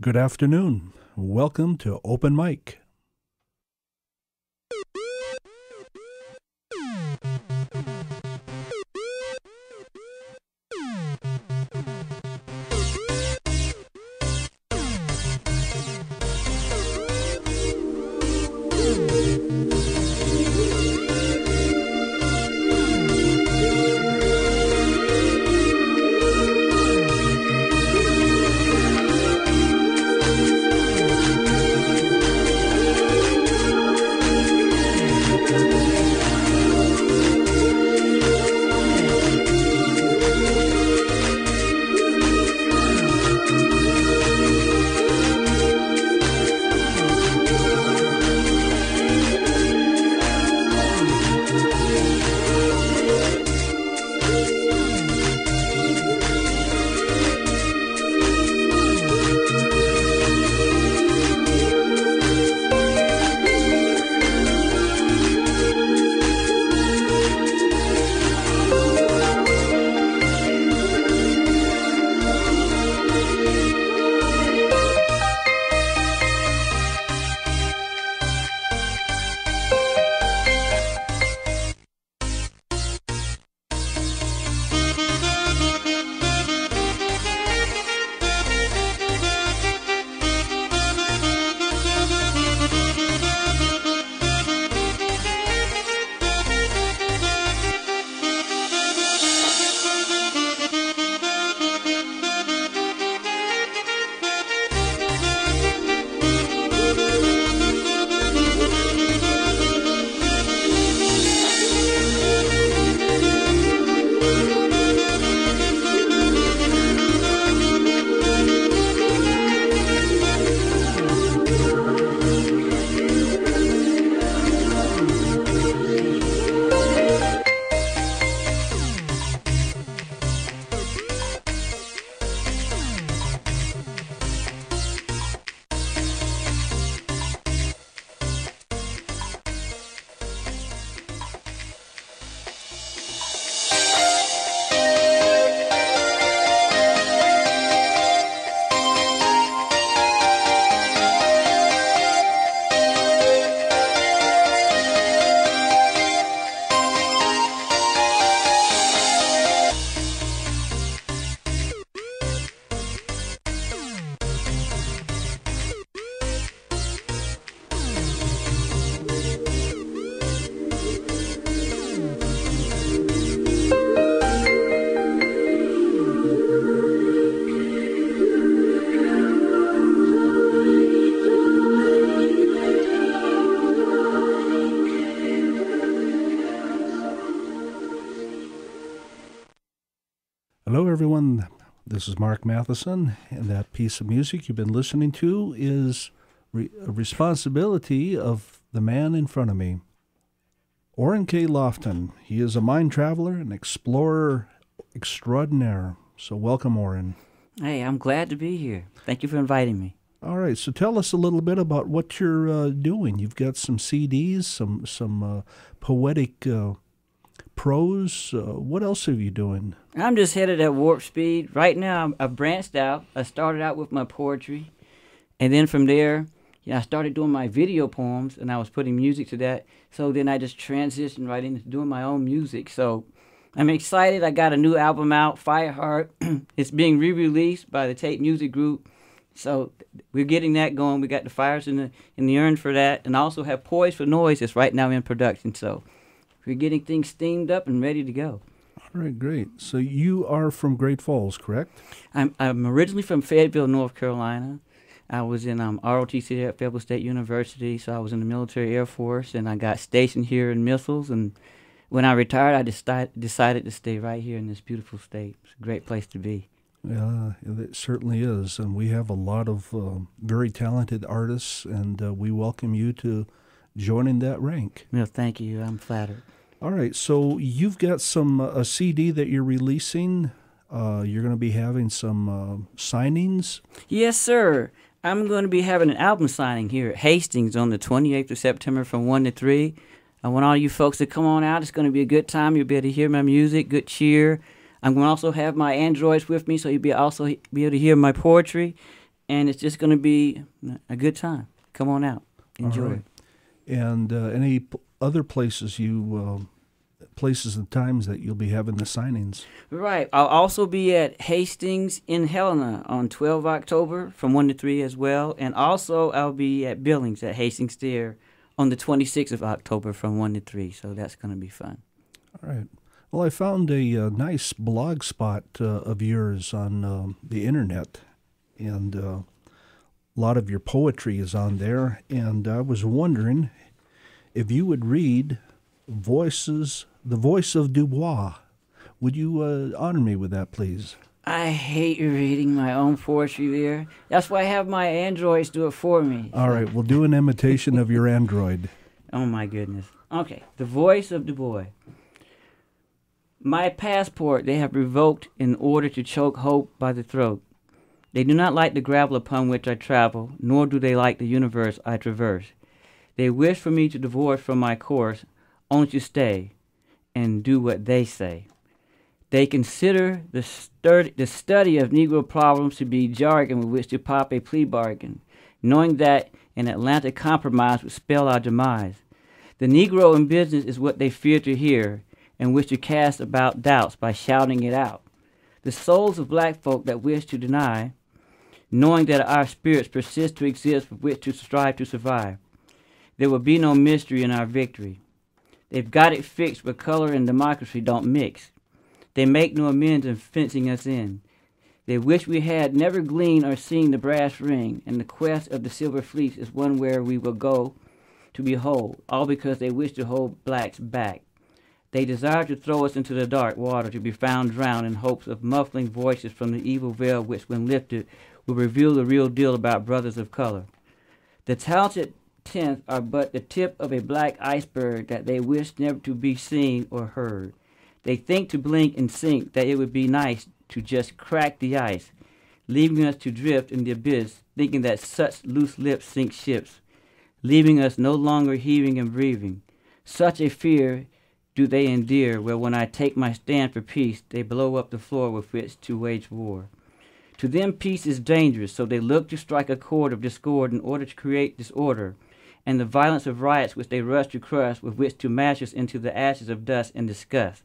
Good afternoon. Welcome to Open Mic. Hello, everyone. This is Mark Matheson, and that piece of music you've been listening to is a responsibility of the man in front of me, Orrin K. Loftin. He is a mind traveler, an explorer extraordinaire. So welcome, Orrin. Hey, I'm glad to be here. Thank you for inviting me. All right, so tell us a little bit about what you're doing. You've got some CDs, some poetic prose. What else are you doing? I'm just headed at warp speed. Right now, I've branched out. I started out with my poetry, and then from there, I started doing my video poems, and I was putting music to that. So then I just transitioned right into doing my own music. So I'm excited. I got a new album out, Fireheart. It's being re-released by the Tape Music Group. So we're getting that going. We got the fires in the urn for that, and I also have Poise for Noise that's right now in production. So we're getting things steamed up and ready to go. All right, great. So you are from Great Falls, correct? I'm originally from Fayetteville, North Carolina. I was in ROTC at Fayetteville State University, so I was in the military Air Force, and I got stationed here in Missiles. And when I retired, I decided to stay right here in this beautiful state. It's a great place to be. Yeah, it certainly is. And we have a lot of very talented artists, and we welcome you to join in that rank. Well, thank you. I'm flattered. All right, so you've got a CD that you're releasing. You're going to be having some signings. Yes, sir. I'm going to be having an album signing here at Hastings on the 28th of September from 1 to 3. I want all you folks to come on out. It's going to be a good time. You'll be able to hear my music, good cheer. I'm going to also have my androids with me, so you'll be able to hear my poetry. and it's just going to be a good time. Come on out. Enjoy. All right. And any other places places and times that you'll be having the signings? Right. I'll also be at Hastings in Helena on 12 October from 1 to 3 as well. And also I'll be at Billings at Hastings there on the 26th of October from 1 to 3. So that's going to be fun. All right. Well, I found a nice blog spot of yours on the internet, and a lot of your poetry is on there. And I was wondering if you would read The Voice of Dubois. Would you honor me with that, please? I hate reading my own poetry there. That's why I have my androids do it for me. All right, we'll do an imitation of your android. Oh, my goodness. Okay, The Voice of Dubois. My passport they have revoked in order to choke hope by the throat. They do not like the gravel upon which I travel, nor do they like the universe I traverse. They wish for me to divorce from my course, only to stay and do what they say. They consider the study of Negro problems to be jargon with which to pop a plea bargain, knowing that an Atlantic compromise would spell our demise. The Negro in business is what they fear to hear, and wish to cast about doubts by shouting it out. The souls of black folk that wish to deny, knowing that our spirits persist to exist with which to strive to survive. There will be no mystery in our victory. They've got it fixed where color and democracy don't mix. They make no amends in fencing us in. They wish we had never gleaned or seen the brass ring, and the quest of the silver fleece is one where we will go to behold, all because they wish to hold blacks back. They desire to throw us into the dark water to be found drowned in hopes of muffling voices from the evil veil which, when lifted, will reveal the real deal about brothers of color. The talented tenth are but the tip of a black iceberg that they wish never to be seen or heard. They think to blink and sink that it would be nice to just crack the ice, leaving us to drift in the abyss, thinking that such loose lips sink ships, leaving us no longer heaving and breathing. Such a fear do they endear, where when I take my stand for peace, they blow up the floor with which to wage war. To them peace is dangerous, so they look to strike a chord of discord in order to create disorder, and the violence of riots which they rush to crush, with which to mash us into the ashes of dust and disgust.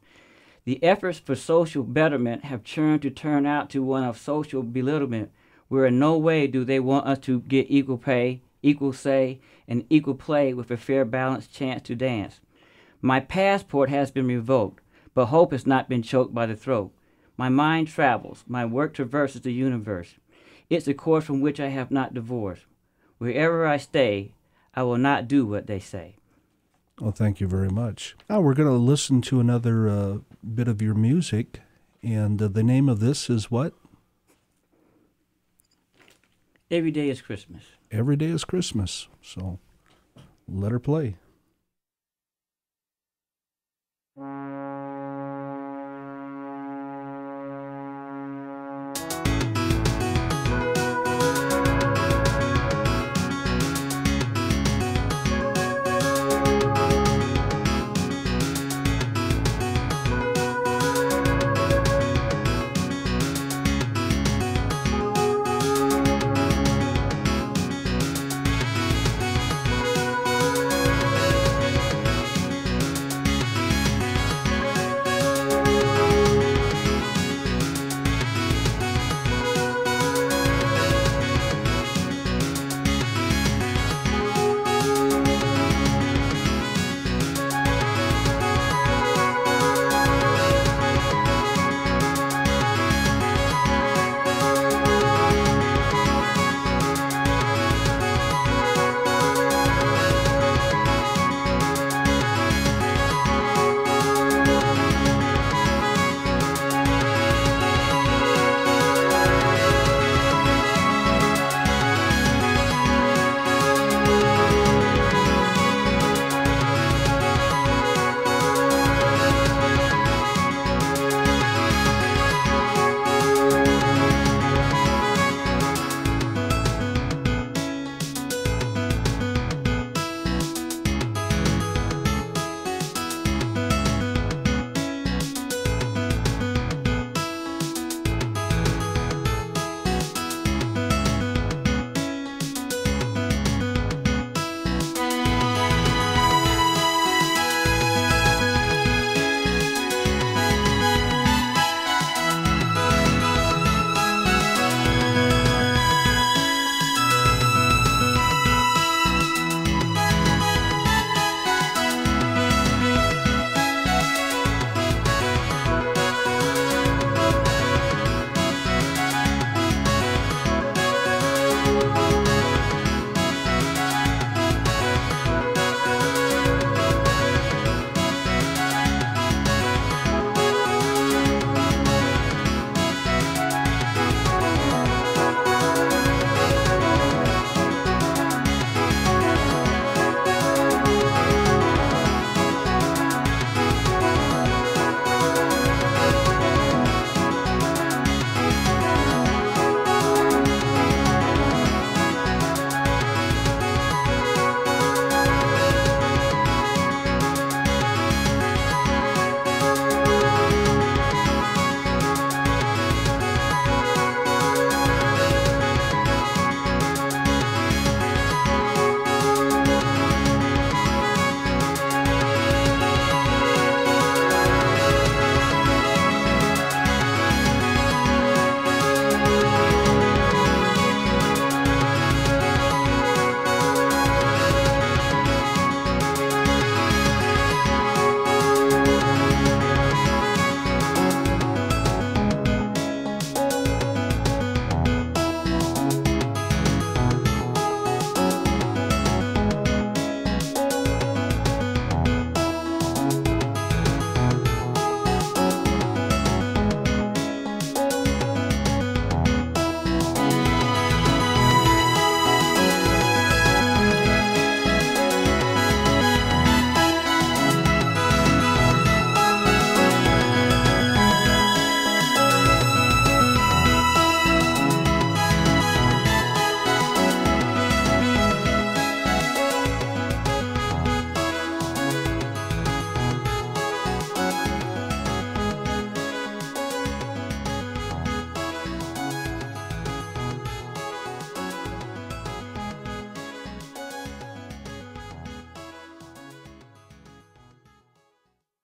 The efforts for social betterment have churned to turn out to one of social belittlement, where in no way do they want us to get equal pay, equal say, and equal play with a fair balanced chance to dance. My passport has been revoked, but hope has not been choked by the throat. My mind travels, my work traverses the universe. It's a course from which I have not divorced. Wherever I stay, I will not do what they say. Well, thank you very much. Now we're going to listen to another bit of your music, and the name of this is what? Every Day is Christmas. Every Day is Christmas. So let her play.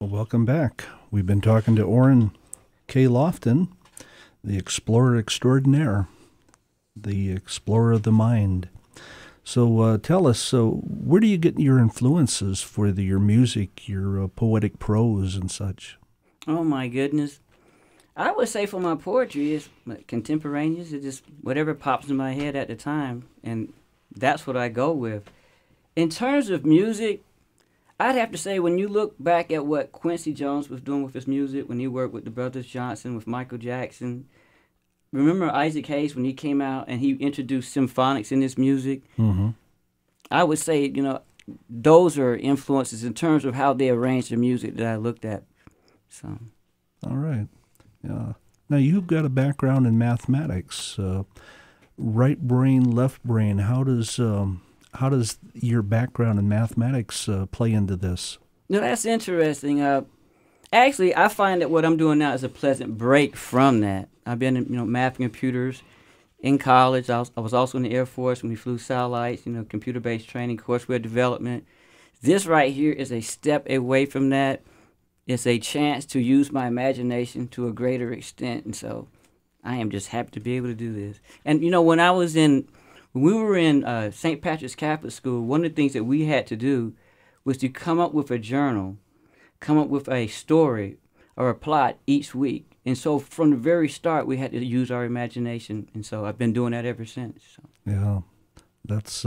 Well, welcome back. We've been talking to Orrin K. Loftin, the explorer extraordinaire, the explorer of the mind. So tell us, where do you get your influences for your music, your poetic prose and such? Oh my goodness. I would say for my poetry, it's contemporaneous. It's just whatever pops in my head at the time, and that's what I go with. In terms of music, I'd have to say when you look back at what Quincy Jones was doing with his music, when he worked with the Brothers Johnson, with Michael Jackson, remember Isaac Hayes when he came out and he introduced symphonics in his music? Mm-hmm. I would say, those are influences in terms of how they arranged the music that I looked at. So. All right. Yeah. Now you've got a background in mathematics, right brain, left brain. How does your background in mathematics play into this? No, that's interesting. Actually, I find that what I'm doing now is a pleasant break from that. I've been in, math and computers in college. I was also in the Air Force when we flew satellites, computer-based training, courseware development. This right here is a step away from that. It's a chance to use my imagination to a greater extent, and so I am just happy to be able to do this. And, when we were in St. Patrick's Catholic School, one of the things that we had to do was to come up with a journal, come up with a story or a plot each week. And so from the very start, we had to use our imagination. And so I've been doing that ever since. So. Yeah, that's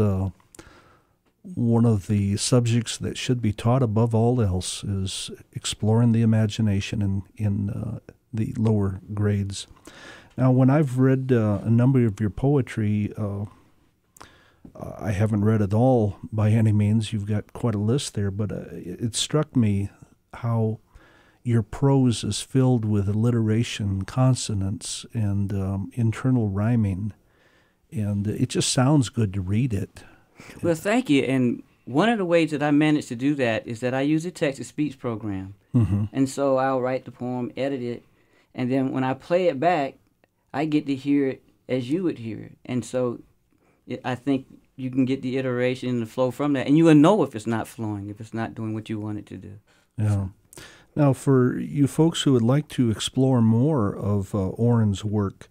one of the subjects that should be taught above all else is exploring the imagination in the lower grades. Now, when I've read a number of your poetry, I haven't read it all by any means. You've got quite a list there, but it struck me how your prose is filled with alliteration, consonants, and internal rhyming, and it just sounds good to read it. Well, thank you. And one of the ways that I manage to do that is that I use a text-to-speech program. Mm-hmm. And so I'll write the poem, edit it, and then when I play it back, I get to hear it as you would hear it. And so I think you can get the iteration and the flow from that, and you will know if it's not flowing, if it's not doing what you want it to do. Yeah. So. Now, for you folks who would like to explore more of Orrin's work,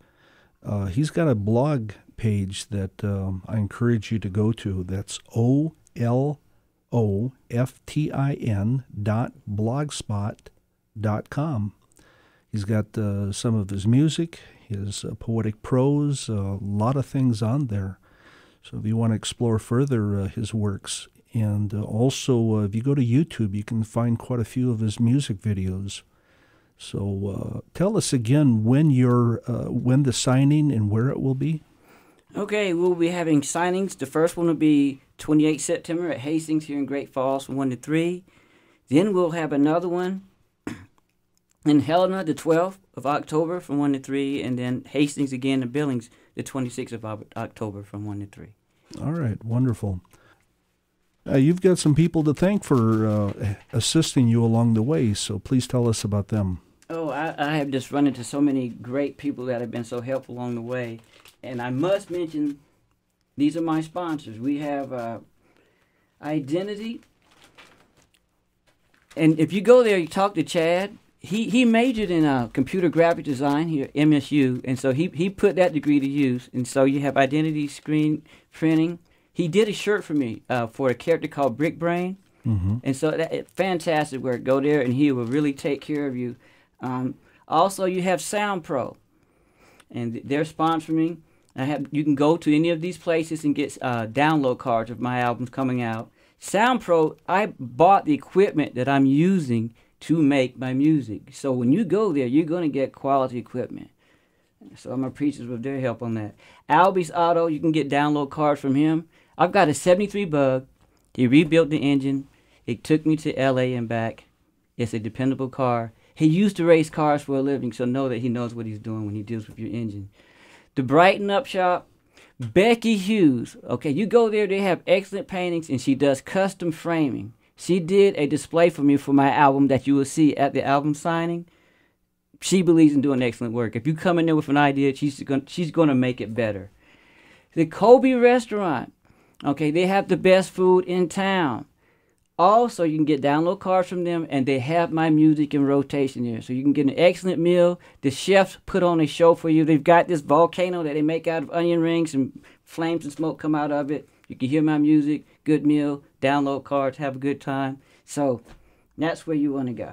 he's got a blog page that I encourage you to go to. That's oloftin.blogspot.com. He's got some of his music, his poetic prose, a lot of things on there. So if you want to explore further his works, and also if you go to YouTube, you can find quite a few of his music videos. So tell us again when the signing and where it will be. Okay, we'll be having signings. The first one will be 28 September at Hastings here in Great Falls from 1 to 3. Then we'll have another one in Helena the 12th of October from 1 to 3, and then Hastings again in Billings the 26th of October from 1 to 3. All right, wonderful. You've got some people to thank for assisting you along the way, so please tell us about them. Oh, I have just run into so many great people that have been so helpful along the way. And I must mention, these are my sponsors. We have Identity. And if you go there, you talk to Chad. He majored in computer graphic design here at MSU, and so he put that degree to use. And so you have Identity Screen Printing. He did a shirt for me for a character called Brick Brain. Mm-hmm. And so fantastic work. Go there, and he will really take care of you. Also, you have Sound Pro, and they're sponsoring. You can go to any of these places and get download cards of my albums coming out. Sound Pro, I bought the equipment that I'm using to make my music. So when you go there, you're going to get quality equipment. So I'm appreciative of their help on that. Albie's Auto, you can get download cards from him. I've got a 73 Bug. He rebuilt the engine. It took me to LA and back. It's a dependable car. He used to race cars for a living, so know that he knows what he's doing when he deals with your engine. The Brighten Up Shop, Becky Hughes. Okay, you go there, they have excellent paintings, and she does custom framing. She did a display for me for my album that you will see at the album signing. She believes in doing excellent work. If you come in there with an idea, she's going to make it better. The Kobe Restaurant. Okay, they have the best food in town. Also, you can get download cards from them, and they have my music in rotation there. So you can get an excellent meal. The chefs put on a show for you. They've got this volcano that they make out of onion rings, and flames and smoke come out of it. You can hear my music, good meal, download cards, have a good time. So that's where you want to go.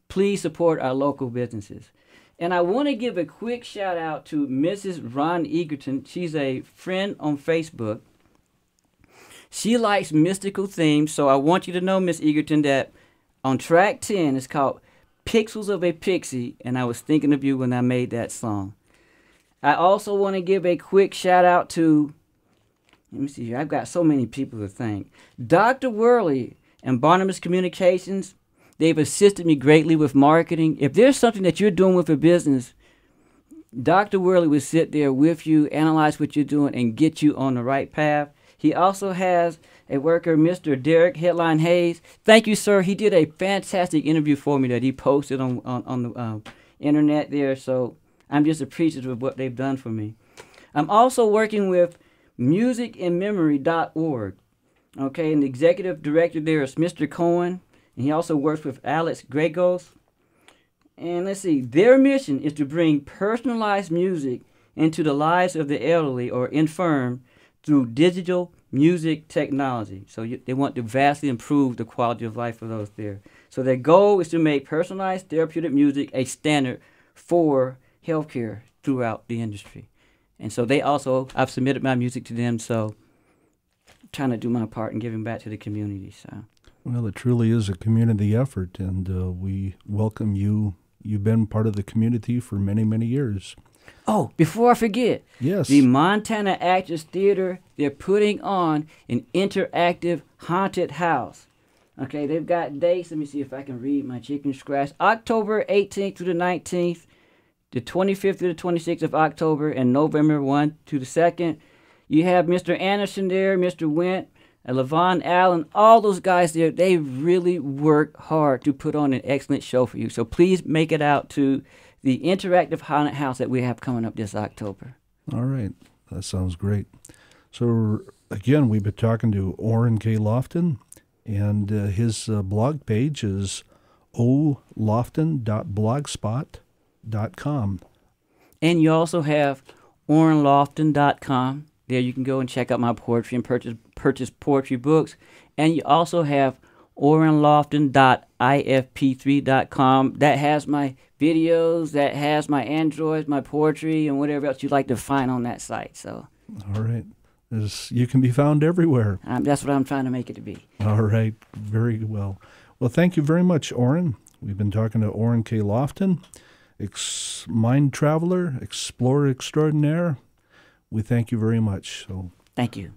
Please support our local businesses. And I want to give a quick shout out to Mrs. Ron Egerton. She's a friend on Facebook. She likes mystical themes, so I want you to know, Miss Egerton, that on track 10, it's called Pixels of a Pixie, and I was thinking of you when I made that song. I also want to give a quick shout out to, let me see here, I've got so many people to thank. Dr. Worley and Barnabas Communications, they've assisted me greatly with marketing. If there's something that you're doing with a business, Dr. Worley will sit there with you, analyze what you're doing, and get you on the right path. He also has a worker, Mr. Derek Headline Hayes. Thank you, sir. He did a fantastic interview for me that he posted on the internet there. So I'm just appreciative of what they've done for me. I'm also working with musicinmemory.org. Okay, and the executive director there is Mr. Cohen. And he also works with Alex Gregos. And let's see, their mission is to bring personalized music into the lives of the elderly or infirm through digital music technology. So they want to vastly improve the quality of life for those there. So their goal is to make personalized therapeutic music a standard for healthcare throughout the industry. And so they also, I've submitted my music to them, so I'm trying to do my part and giving back to the community. So. Well, it truly is a community effort, and we welcome you. You've been part of the community for many, many years. Oh, before I forget, yes, the Montana Actors Theater, they're putting on an interactive haunted house. Okay, they've got dates. Let me see if I can read my chicken scratch. October 18th through the 19th, the 25th through the 26th of October, and November 1 to the 2nd. You have Mr. Anderson there, Mr. Went, and Levon Allen, all those guys there, they really work hard to put on an excellent show for you. So please make it out to the interactive haunted house that we have coming up this October. All right. That sounds great. So, again, we've been talking to Orrin K. Loftin, and his blog page is oloftin.blogspot.com. And you also have orrinloftin.com. There you can go and check out my poetry and purchase poetry books. And you also have orrinloftin.ifp3.com. That has my videos, that has my androids, my poetry, and whatever else you'd like to find on that site. So, all right. You can be found everywhere. That's what I'm trying to make it to be. All right. Very well. Well, thank you very much, Orrin. We've been talking to Orrin K. Loftin, mind traveler, explorer extraordinaire. We thank you very much. So, thank you.